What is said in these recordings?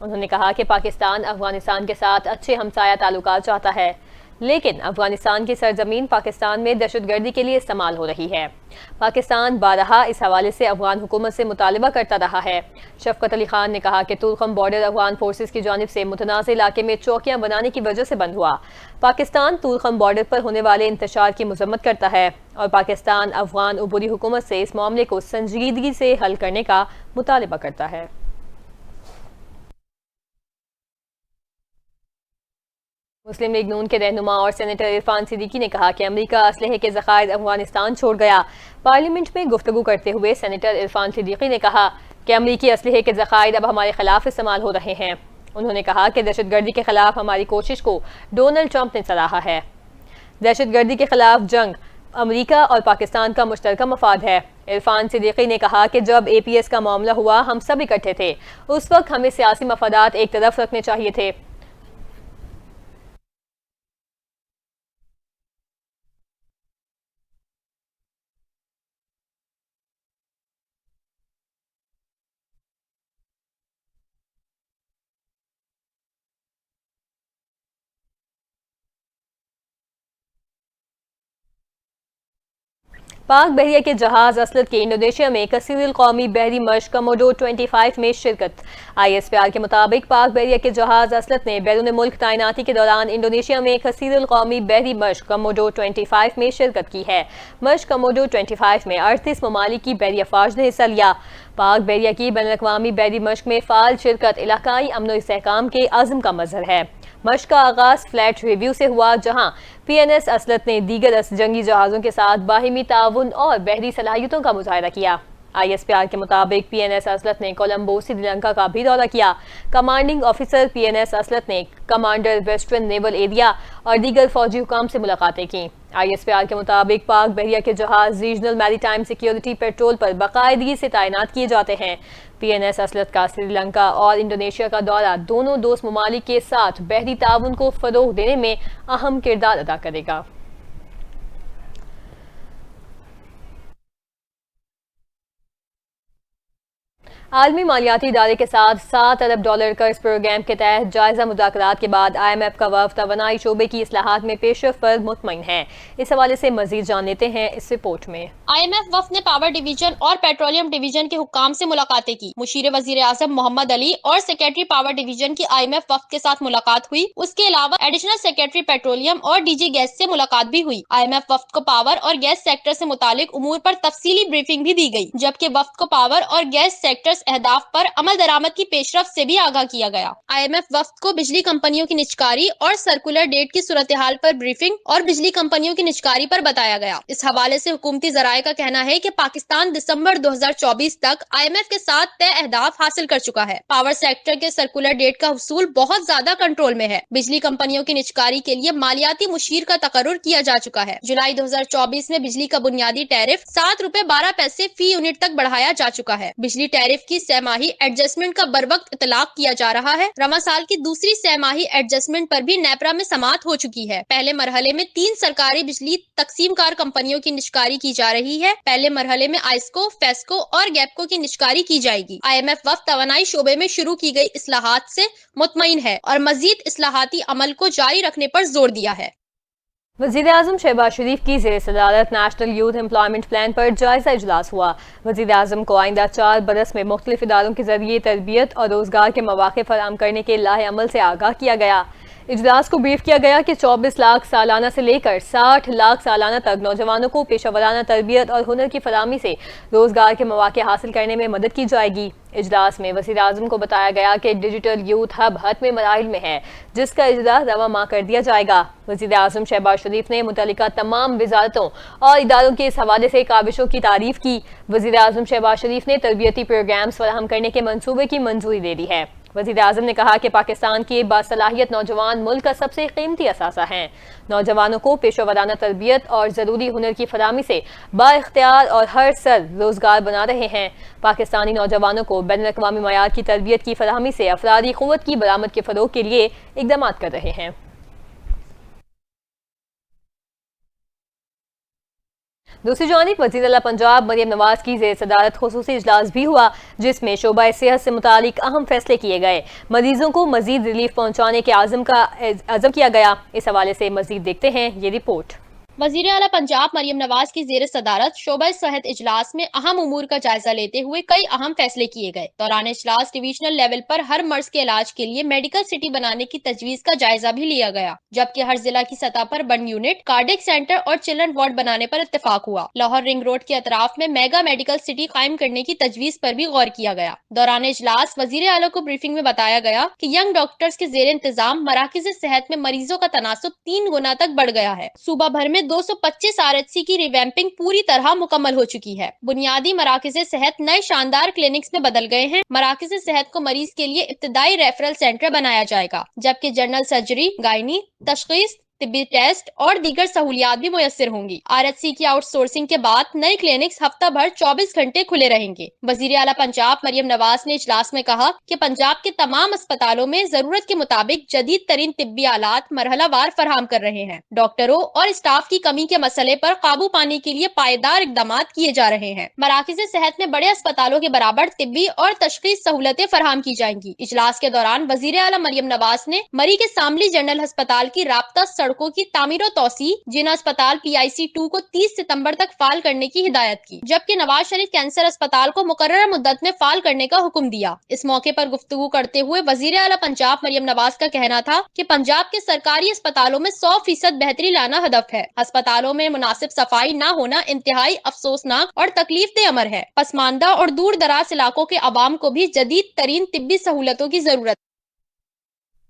انہوں نے کہا کہ پاکستان افغانستان کے ساتھ اچھے ہمسایہ تعلقات چاہتا ہے، لیکن افغانستان کی سرزمین پاکستان میں دہشت گردی کے لیے استعمال ہو رہی ہے۔ پاکستان بارہا اس حوالے سے افغان حکومت سے مطالبہ کرتا رہا ہے۔ شفقت علی خان نے کہا کہ طورخم بارڈر افغان فورسز کی جانب سے متنازع علاقے میں چوکیاں بنانے کی وجہ سے بند ہوا۔ پاکستان طورخم بارڈر پر ہونے والے انتشار کی مذمت کرتا ہے اور پاکستان افغان عبوری حکومت سے اس معاملے کو سنجیدگی سے حل کرنے کا مطالبہ کرتا ہے۔ مسلم لیگ نون کے رہنما اور سینیٹر عرفان صدیقی نے کہا کہ امریکہ اسلحے کے ذخائر افغانستان چھوڑ گیا۔ پارلیمنٹ میں گفتگو کرتے ہوئے سینیٹر عرفان صدیقی نے کہا کہ امریکی اسلحے کے ذخائر اب ہمارے خلاف استعمال ہو رہے ہیں۔ انہوں نے کہا کہ دہشت گردی کے خلاف ہماری کوشش کو ڈونلڈ ٹرمپ نے سراہا ہے۔ دہشت گردی کے خلاف جنگ امریکہ اور پاکستان کا مشترکہ مفاد ہے۔ عرفان صدیقی نے کہا کہ جب اے پی ایس کا معاملہ ہوا ہم سب اکٹھے تھے، اس وقت ہمیں سیاسی مفادات ایک طرف رکھنے چاہیے تھے۔ پاک بحریہ کے جہاز اسلط کے انڈونیشیا میں کثیر القومی بحری مشق کموڈور 25 میں شرکت۔ آئی ایس پی آر کے مطابق پاک بحریہ کے جہاز اسلط نے بیرون ملک تعیناتی کے دوران انڈونیشیا میں کثیر القومی بحری مشق کموڈور 25 میں شرکت کی ہے۔ مشق کموڈور 25 میں 38 ممالک کی بحری افواج نے حصہ لیا۔ پاک بحریہ کی بین الاقوامی بحری مشق میں فعال شرکت علاقائی امن و استحکام کے عزم کا مظہر ہے۔ مشق کا آغاز فلیٹ ریویو سے ہوا، جہاں پی این ایس اسلط نے دیگر جنگی جہازوں کے ساتھ باہمی تعاون اور بحری صلاحیتوں کا مظاہرہ کیا۔ آئی ایس پی آر کے مطابق پی این ایس اسلط نے کولمبو سری لنکا کا بھی دورہ کیا۔ Commanding officer P N S Aslat نے کمانڈر ویسٹرن نیول ایریا اور دیگر فوجی حکام سے ملاقاتیں کیں۔ آئی ایس پی آر کے مطابق پاک بحریہ کے جہاز ریجنل میری ٹائم سیکیورٹی پیٹرول پر باقاعدگی سے تعینات کیے جاتے ہیں۔ پی این ایس اسلط کا سری لنکا اور انڈونیشیا کا دورہ دونوں دوست ممالک کے ساتھ بحری تعاون کو فروغ دینے میں اہم کردار ادا کرے گا۔ عالمی مالیاتی ادارے کے ساتھ $7 ارب قرض پروگرام کے تحت جائزہ مذاکرات کے بعد آئی ایم ایف کا وفد توانائی شعبے کی اصلاحات میں پیش رفت پر مطمئن ہے۔ اس حوالے سے مزید جان لیتے ہیں اس رپورٹ میں۔ آئی ایم ایف وفد نے پاور ڈویژن اور پیٹرولیم ڈویژن کے حکام سے ملاقاتیں کی۔ مشیر وزیر اعظم محمد علی اور سیکریٹری پاور ڈویژن کی آئی ایم ایف وفد کے ساتھ ملاقات ہوئی۔ اس کے علاوہ ایڈیشنل سیکریٹری پیٹرولیم اور ڈی جی گیس سے ملاقات بھی ہوئی۔ آئی ایم ایف وفد کو پاور اور گیس سیکٹر سے متعلق امور پر تفصیلی بریفنگ بھی دی گئی، جبکہ وفد کو پاور اور گیس سیکٹر اہداف پر عمل درآمد کی پیش رفت سے بھی آگاہ کیا گیا۔ آئی ایم ایف وفد کو بجلی کمپنیوں کی نجکاری اور سرکولر ڈیٹ کی صورتحال پر بریفنگ اور بجلی کمپنیوں کی نجکاری پر بتایا گیا۔ اس حوالے سے حکومتی ذرائع کا کہنا ہے کہ پاکستان دسمبر 2024 تک آئی ایم ایف کے ساتھ طے اہداف حاصل کر چکا ہے۔ پاور سیکٹر کے سرکولر ڈیٹ کا حصول بہت زیادہ کنٹرول میں ہے۔ بجلی کمپنیوں کی نجکاری کے لیے مالیاتی مشیر کا تقرر کیا جا چکا ہے۔ جولائی 2024 میں بجلی کا بنیادی ٹیرف $7.12 فی یونٹ تک بڑھایا جا چکا ہے۔ بجلی ٹیرف کی سہ ماہی ایڈجسٹمنٹ کا بروقت اطلاق کیا جا رہا ہے۔ رواں سال کی دوسری سہ ماہی ایڈجسٹمنٹ پر بھی نیپرا میں سماعت ہو چکی ہے۔ پہلے مرحلے میں 3 سرکاری بجلی تقسیم کار کمپنیوں کی نجکاری کی جا رہی ہے۔ پہلے مرحلے میں آئسکو، فیسکو اور گیپکو کی نجکاری کی جائے گی۔ آئی ایم ایف وفد توانائی شعبے میں شروع کی گئی اصلاحات سے مطمئن ہے اور مزید اصلاحاتی عمل کو جاری رکھنے پر زور دیا ہے۔ وزیر اعظم شہباز شریف کی زیر صدارت نیشنل یوتھ امپلائمنٹ پلان پر جائزہ اجلاس ہوا۔ وزیر اعظم کو آئندہ 4 برس میں مختلف اداروں کے ذریعے تربیت اور روزگار کے مواقع فراہم کرنے کے لائحہ عمل سے آگاہ کیا گیا۔ اجلاس کو بریف کیا گیا کہ 24 لاکھ سالانہ سے لے کر 60 لاکھ سالانہ تک نوجوانوں کو پیشہ ورانہ تربیت اور ہنر کی فراہمی سے روزگار کے مواقع حاصل کرنے میں مدد کی جائے گی۔ اجلاس میں وزیر اعظم کو بتایا گیا کہ ڈیجیٹل یوتھ ہب حتمی مراحل میں ہے، جس کا اجرا رواں ماہ کر دیا جائے گا۔ وزیر اعظم شہباز شریف نے متعلقہ تمام وزارتوں اور اداروں کے اس حوالے سے کاوشوں کی تعریف کی۔ وزیر اعظم شہباز شریف نے تربیتی پروگرامز فراہم کرنے کے منصوبے کی منظوری دے دی ہے۔ وزیر اعظم نے کہا کہ پاکستان کے باصلاحیت نوجوان ملک کا سب سے قیمتی اثاثہ ہیں۔ نوجوانوں کو پیشہ ورانہ تربیت اور ضروری ہنر کی فراہمی سے با اختیار اور ہر سر روزگار بنا رہے ہیں۔ پاکستانی نوجوانوں کو بین الاقوامی معیار کی تربیت کی فراہمی سے افرادی قوت کی برآمد کے فروغ کے لیے اقدامات کر رہے ہیں۔ دوسری جانب وزیر اعلیٰ پنجاب مریم نواز کی زیر صدارت خصوصی اجلاس بھی ہوا، جس میں شعبہ صحت سے متعلق اہم فیصلے کیے گئے۔ مریضوں کو مزید ریلیف پہنچانے کے عزم کیا گیا۔ اس حوالے سے مزید دیکھتے ہیں یہ رپورٹ۔ وزیر اعلیٰ پنجاب مریم نواز کی زیر صدارت شعبہ صحت اجلاس میں اہم امور کا جائزہ لیتے ہوئے کئی اہم فیصلے کیے گئے۔ دوران اجلاس ڈویژنل لیول پر ہر مرض کے علاج کے لیے میڈیکل سٹی بنانے کی تجویز کا جائزہ بھی لیا گیا، جبکہ ہر ضلع کی سطح پر برن یونٹ، کارڈک سینٹر اور چلڈرن وارڈ بنانے پر اتفاق ہوا۔ لاہور رنگ روڈ کے اطراف میں میگا میڈیکل سٹی قائم کرنے کی تجویز پر بھی غور کیا گیا۔ دوران اجلاس وزیر اعلیٰ کو بریفنگ میں بتایا گیا کہ ینگ ڈاکٹرز کے زیر انتظام مراکز صحت میں مریضوں کا تناسب 3 گنا تک بڑھ گیا ہے۔ صوبہ بھر میں 225 RHC کی ریویمپنگ پوری طرح مکمل ہو چکی ہے۔ بنیادی مراکز صحت نئے شاندار کلینکس میں بدل گئے ہیں۔ مراکز صحت کو مریض کے لیے ابتدائی ریفرل سینٹر بنایا جائے گا، جبکہ جنرل سرجری، گائنی، تشخیص، طبی ٹیسٹ اور دیگر سہولیات بھی میسر ہوں گی۔ RHC کی آؤٹ سورسنگ کے بعد نئے کلینکس ہفتہ بھر 24 گھنٹے کھلے رہیں گے۔ وزیر اعلیٰ پنجاب مریم نواز نے اجلاس میں کہا کہ پنجاب کے تمام اسپتالوں میں ضرورت کے مطابق جدید ترین طبی آلات مرحلہ وار فراہم کر رہے ہیں۔ ڈاکٹروں اور اسٹاف کی کمی کے مسئلے پر قابو پانے کے لیے پائیدار اقدامات کیے جا رہے ہیں۔ مراکز صحت میں بڑے اسپتالوں کے برابر طبی اور تشخیص سہولتیں فراہم کی جائیں گی۔ اجلاس کے دوران وزیر اعلیٰ مریم نواز نے مری کے ساملی جنرل ہسپتال کی رابطہ سڑکوں کی تعمیر و توسیع، جنا اسپتال PIC 2 کو 30 ستمبر تک فعال کرنے کی ہدایت کی، جبکہ نواز شریف کینسر اسپتال کو مقررہ مدت میں فعال کرنے کا حکم دیا۔ اس موقع پر گفتگو کرتے ہوئے وزیر اعلیٰ پنجاب مریم نواز کا کہنا تھا کہ پنجاب کے سرکاری اسپتالوں میں 100% بہتری لانا ہدف ہے۔ ہسپتالوں میں مناسب صفائی نہ ہونا انتہائی افسوسناک اور تکلیف دہ امر ہے۔ پسماندہ اور دور دراز علاقوں کے عوام کو بھی جدید ترین طبی سہولتوں کی ضرورت ہے۔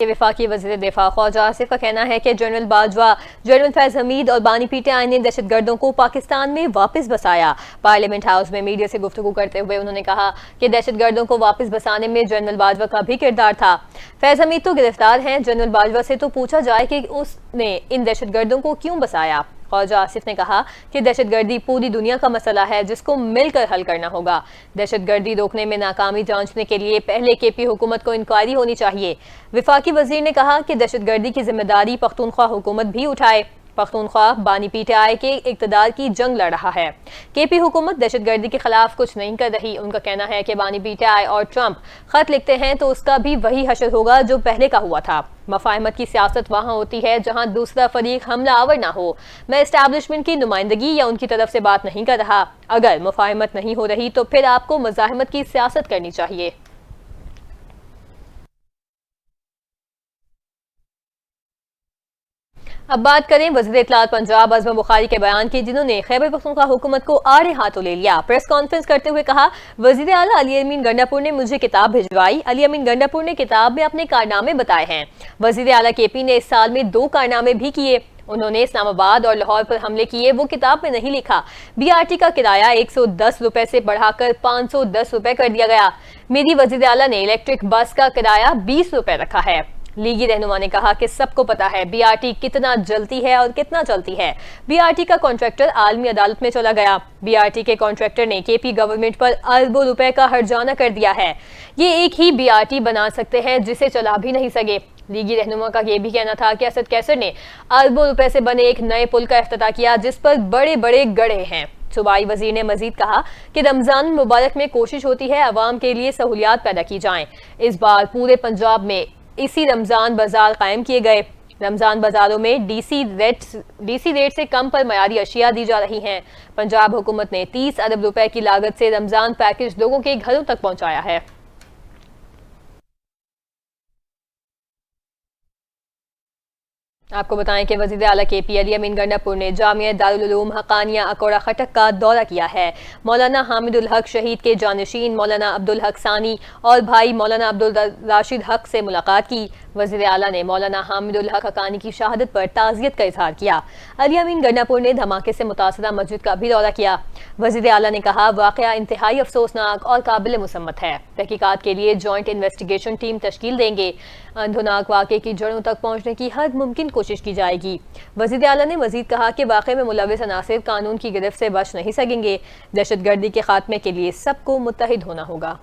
وفاقی وزیر دفاع خواجہ آصف کا کہنا ہے کہ جنرل باجوہ، جنرل فیض حمید اور بانی PTI نے دہشت گردوں کو پاکستان میں واپس بسایا۔ پارلیمنٹ ہاؤس میں میڈیا سے گفتگو کرتے ہوئے انہوں نے کہا کہ دہشت گردوں کو واپس بسانے میں جنرل باجوہ کا بھی کردار تھا۔ فیض حمید تو گرفتار ہیں، جنرل باجوہ سے تو پوچھا جائے کہ اس نے ان دہشت گردوں کو کیوں بسایا۔ خواجہ آصف نے کہا کہ دہشت گردی پوری دنیا کا مسئلہ ہے جس کو مل کر حل کرنا ہوگا۔ دہشت گردی روکنے میں ناکامی جانچنے کے لیے پہلے KP حکومت کو انکوائری ہونی چاہیے۔ وفاقی وزیر نے کہا کہ دہشت گردی کی ذمہ داری پختونخوا حکومت بھی اٹھائے۔ پختونخوا بانی PTI کے اقتدار کی جنگ لڑ رہا ہے۔ KP حکومت دہشت گردی کے خلاف کچھ نہیں کر رہی۔ ان کا کہنا ہے کہ بانی PTI اور ٹرمپ خط لکھتے ہیں تو اس کا بھی وہی حشر ہوگا جو پہلے کا ہوا تھا۔ مفاہمت کی سیاست وہاں ہوتی ہے جہاں دوسرا فریق حملہ آور نہ ہو۔ میں اسٹیبلشمنٹ کی نمائندگی یا ان کی طرف سے بات نہیں کر رہا۔ اگر مفاہمت نہیں ہو رہی تو پھر آپ کو مزاحمت کی سیاست کرنی چاہیے۔ اب بات کریں وزیر اطلاعات پنجاب عظمہ بخاری کے بیان کی، جنہوں نے خیبر پختونخوا حکومت کو آڑے ہاتھوں لے لیا۔ پریس کانفرنس کرتے ہوئے کہا، وزیر اعلیٰ علی امین گنڈاپور نے مجھے کتاب بھجوائی۔ علی امین گنڈاپور نے کتاب میں اپنے کارنامے بتائے ہیں۔ وزیر اعلیٰ KP نے اس سال میں 2 کارنامے بھی کیے۔ انہوں نے اسلام آباد اور لاہور پر حملے کیے، وہ کتاب میں نہیں لکھا۔ BRT کا کرایہ 110 روپے سے بڑھا کر 510 روپے کر دیا گیا۔ میری وزیر اعلیٰ نے الیکٹرک بس کا کرایہ 20 روپے رکھا ہے۔ لیگی رہنما نے کہا کہ سب کو پتا ہے BRT کتنا جلتی ہے اور کتنا چلتی ہے۔ BRT کا کانٹریکٹر عالمی عدالت میں چلا گیا۔ BRT کے کانٹریکٹر نے KP گورنمنٹ پر اربوں روپے کا ہرجانہ کر دیا ہے۔ یہ ایک ہی BRT بنا سکتے ہیں جسے چلا بھی نہیں سکے۔ لیگی رہنما کا یہ بھی کہنا تھا کہ اسد کیسر نے اربوں روپے سے بنے ایک نئے پل کا افتتاح کیا جس پر بڑے بڑے گڑھے ہیں۔ صوبائی وزیر نے مزید کہا کہ رمضان مبارک میں کوشش ہوتی ہے عوام کے لیے سہولیات پیدا کی جائیں۔ اس بار پورے پنجاب میں اسی رمضان بازار قائم کیے گئے۔ رمضان بازاروں میں DC ریٹ سے کم پر معیاری اشیاء دی جا رہی ہیں۔ پنجاب حکومت نے 30 ارب روپے کی لاگت سے رمضان پیکج لوگوں کے گھروں تک پہنچایا ہے۔ آپ کو بتائیں کہ وزیر اعلیٰ KP علی امین گنڈاپور نے جامعہ دارالعلوم حقانیہ اکوڑا خٹک کا دورہ کیا ہے۔ مولانا حامد الحق شہید کے جانشین مولانا عبدالحق ثانی اور بھائی مولانا عبدالراشد حق سے ملاقات کی۔ وزیر اعلیٰ نے مولانا حامد الحق حقانی کی شہادت پر تعزیت کا اظہار کیا۔ علی امین گنڈاپور نے دھماکے سے متاثرہ مسجد کا بھی دورہ کیا۔ وزیر اعلیٰ نے کہا، واقعہ انتہائی افسوسناک اور قابل مسمت ہے۔ تحقیقات کے لیے جوائنٹ انویسٹیگیشن ٹیم تشکیل دیں گے۔ اندھوناک واقعے کی جڑوں تک پہنچنے کی ہر ممکن کوشش کی جائے گی۔ وزیر اعلیٰ نے مزید کہا کہ واقعے میں ملوث عناصر قانون کی گرفت سے بچ نہیں سکیں گے۔ دہشت گردی کے خاتمے کے لیے سب کو متحد ہونا ہوگا۔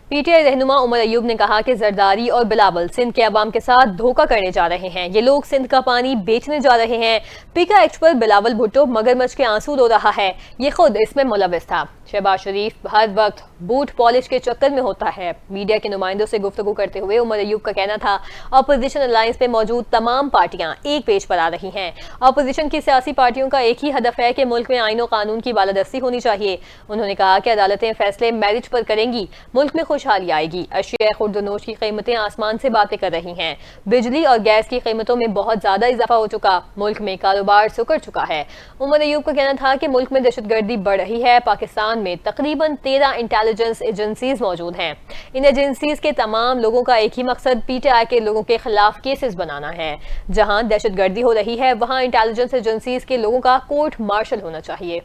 پی ٹی آئی رہنما عمر ایوب نے کہا کہ زرداری اور بلاول سندھ کے عوام کے ساتھ دھوکہ کرنے جا رہے ہیں. یہ لوگ سندھ کا پانی بیچنے جا رہے ہیں. پیکا ایکٹ پر بلاول بھٹو مگرمچھ کے آنسو رو رہا ہے. یہ خود اس میں ملوث تھا. شہباز شریف ہر وقت بوٹ پالش کے چکر میں ہوتا ہے. میڈیا کے نمائندوں سے گفتگو کرتے ہوئے عمر ایوب کا کہنا تھا اپوزیشن الائنس میں موجود تمام پارٹیاں ایک پیج پر آ رہی ہیں. اپوزیشن کی سیاسی پارٹیوں کا ایک ہی ہدف ہے کہ ملک میں آئین و قانون کی بالادستی ہونی چاہیے. انہوں نے کہا کہ عدالتیں فیصلے میرٹ پر کریں گی, ملک میں خوشحالی آئے گی. اشیاء خورد و نوش کی قیمتیں آسمان سے باتیں کر رہی ہیں. بجلی اور گیس کی قیمتوں میں بہت زیادہ اضافہ ہو چکا. ملک میں کاروبار سکڑ چکا ہے. عمر ایوب کا کہنا تھا کہ ملک میں دہشت گردی بڑھ رہی ہے. پاکستان میں تقریباً 13 انٹیلیجنس ایجنسیز موجود ہیں. ان ایجنسیز کے تمام لوگوں کا ایک ہی مقصد پی ٹی آئی کے لوگوں کے خلاف کیسز بنانا ہے. جہاں دہشت گردی ہو رہی ہے وہاں انٹیلیجنس ایجنسیز کے لوگوں کا کورٹ مارشل ہونا چاہیے.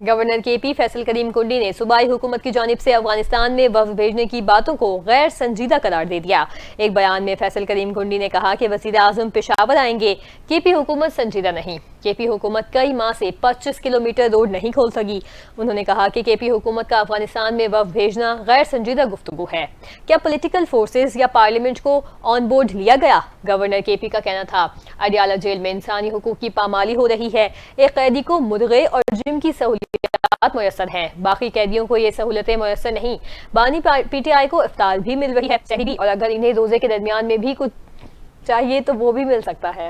گورنر کے پی فیصل کریم کنڈی نے صوبائی حکومت کی جانب سے افغانستان میں وفد بھیجنے کی باتوں کو غیر سنجیدہ قرار دے دیا. ایک بیان میں فیصل کریم کنڈی نے کہا کہ وزیر اعظم پشاور آئیں گے. کے پی حکومت سنجیدہ نہیں. کے پی حکومت کئی ماہ سے 25 کلومیٹر روڈ نہیں کھول سکی. انہوں نے کہا کہ پی حکومت کا افغانستان میں وفد بھیجنا غیر سنجیدہ گفتگو ہے. کیا پولیٹیکل فورسز یا پارلیمنٹ کو آن بورڈ لیا گیا؟ گورنر کے پی کا کہنا تھا اڈیالہ جیل میں انسانی حقوق کی پامالی ہو رہی ہے. ایک قیدی کو مرغے اور جم کی سہولیات میسر ہیں, باقی قیدیوں کو یہ سہولتیں میسر نہیں. بانی پی ٹی آئی کو افطار بھی مل رہی ہے سحری, اور اگر انہیں روزے کے درمیان میں بھی کچھ چاہیے تو وہ بھی مل سکتا ہے.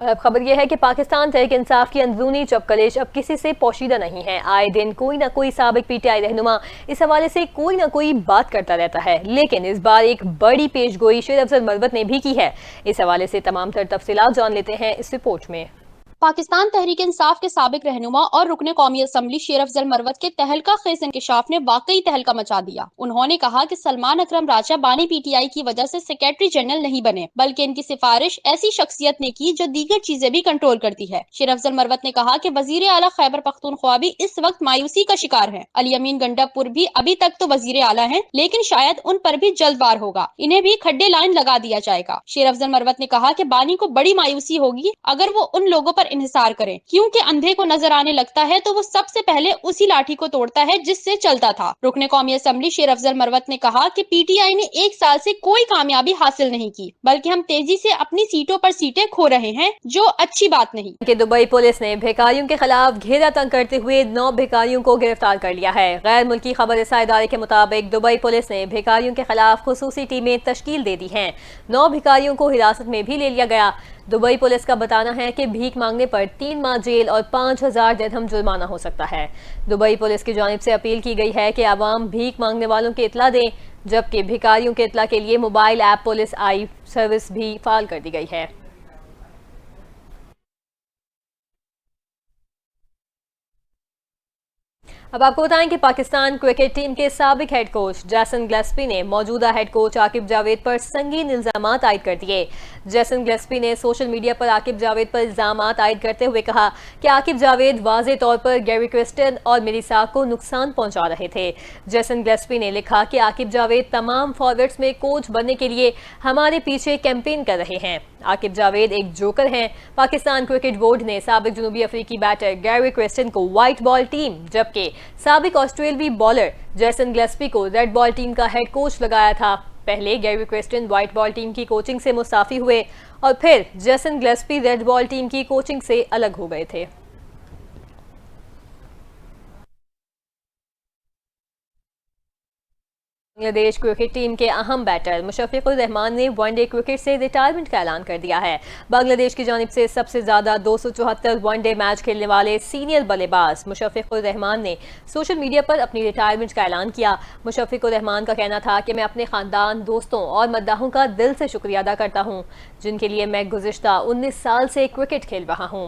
اور اب خبر یہ ہے کہ پاکستان تحریک انصاف کی اندرونی چپکلش اب کسی سے پوشیدہ نہیں ہے. آئے دن کوئی نہ کوئی سابق پی ٹی آئی رہنما اس حوالے سے کوئی نہ کوئی بات کرتا رہتا ہے, لیکن اس بار ایک بڑی پیش گوئی شیر افضل مروت نے بھی کی ہے. اس حوالے سے تمام تر تفصیلات جان لیتے ہیں اس رپورٹ میں. پاکستان تحریک انصاف کے سابق رہنما اور رکن قومی اسمبلی شیر افضل مروت کے تہلکہ خیز انکشاف نے واقعی تہلکہ مچا دیا. انہوں نے کہا کہ سلمان اکرم راجہ بانی پی ٹی آئی کی وجہ سے سیکریٹری جنرل نہیں بنے, بلکہ ان کی سفارش ایسی شخصیت نے کی جو دیگر چیزیں بھی کنٹرول کرتی ہے. شیر افضل مروت نے کہا کہ وزیر اعلیٰ خیبر پختونخوا بھی اس وقت مایوسی کا شکار ہیں. علی امین گنڈا پور بھی ابھی تک تو وزیر اعلیٰ ہیں, لیکن شاید ان پر بھی جلد بار ہوگا. انہیں بھی کھڈے لائن لگا دیا جائے گا. شیر افضل مروت نے کہا کہ بانی کو بڑی مایوسی ہوگی اگر وہ ان لوگوں پر انحصار کریں, کیونکہ اندھے کو نظر آنے لگتا ہے تو وہ سب سے پہلے اسی لاٹھی کو توڑتا ہے جس سے چلتا تھا. رکن قومی اسمبلی شیر افضل مروت نے کہا کہ پی ٹی آئی نے ایک سال سے کوئی کامیابی حاصل نہیں کی, بلکہ ہم تیزی سے اپنی سیٹوں پر سیٹیں کھو رہے ہیں, جو اچھی بات نہیں. کہ دبئی پولیس نے بھیکاریوں کے خلاف گھیرا تنگ کرتے ہوئے 9 بھیکاریوں کو گرفتار کر لیا ہے. غیر ملکی خبر رساں ادارے کے مطابق دبئی پولیس نے بھیکاریوں کے خلاف خصوصی ٹیمیں تشکیل دے دی ہیں. 9 بھیکاریوں کو حراست میں بھی لے لیا گیا. دبئی پولیس کا بتانا ہے کہ بھیک مانگنے پر 3 ماہ جیل اور 5000 درہم جرمانہ ہو سکتا ہے. دبئی پولیس کی جانب سے اپیل کی گئی ہے کہ عوام بھیک مانگنے والوں کی اطلاع دیں, جبکہ بھیکاریوں کی اطلاع کے لیے موبائل ایپ پولیس آئی سروس بھی فعال کر دی گئی ہے. اب آپ کو بتائیں کہ پاکستان کرکٹ ٹیم کے سابق ہیڈ کوچ جیسن گلیسپی نے موجودہ ہیڈ کوچ عاقب جاوید پر سنگین الزامات عائد کر دیے. جیسن گلیسپی نے سوشل میڈیا پر عاقب جاوید پر الزامات عائد کرتے ہوئے کہا کہ عاقب جاوید واضح طور پر گیری کرسٹن اور میری ساکھ کو نقصان پہنچا رہے تھے. جیسن گلیسپی نے لکھا کہ عاقب جاوید تمام فارورڈز میں کوچ بننے کے لیے ہمارے پیچھے کیمپین کر رہے ہیں. عاقب جاوید ایک جوکر ہیں. پاکستان کرکٹ بورڈ نے سابق جنوبی افریقی بیٹر گیری کرسٹن کو وائٹ بال ٹیم, جبکہ سابق آسٹریلوی بالر جیسن گلیسپی کو ریڈ بال ٹیم کا ہیڈ کوچ لگایا تھا. پہلے گیری کرسٹن وائٹ بال ٹیم کی کوچنگ سے مستعفی ہوئے اور پھر جیسن گلیسپی ریڈ بال ٹیم کی کوچنگ سے الگ ہو گئے تھے. بنگلہ دیش کرکٹ ٹیم کے اہم بیٹر مشفق الرحمان نے ون ڈے کرکٹ سے ریٹائرمنٹ کا اعلان کر دیا ہے. بنگلہ دیش کی جانب سے سب سے زیادہ 274 ون ڈے میچ کھیلنے والے سینئر بلے باز مشفق الرحمان نے سوشل میڈیا پر اپنی ریٹائرمنٹ کا اعلان کیا. مشفق الرحمان کا کہنا تھا کہ میں اپنے خاندان, دوستوں اور مداحوں کا دل سے شکریہ ادا کرتا ہوں, جن کے لیے میں گزشتہ 19 سال سے کرکٹ کھیل رہا ہوں.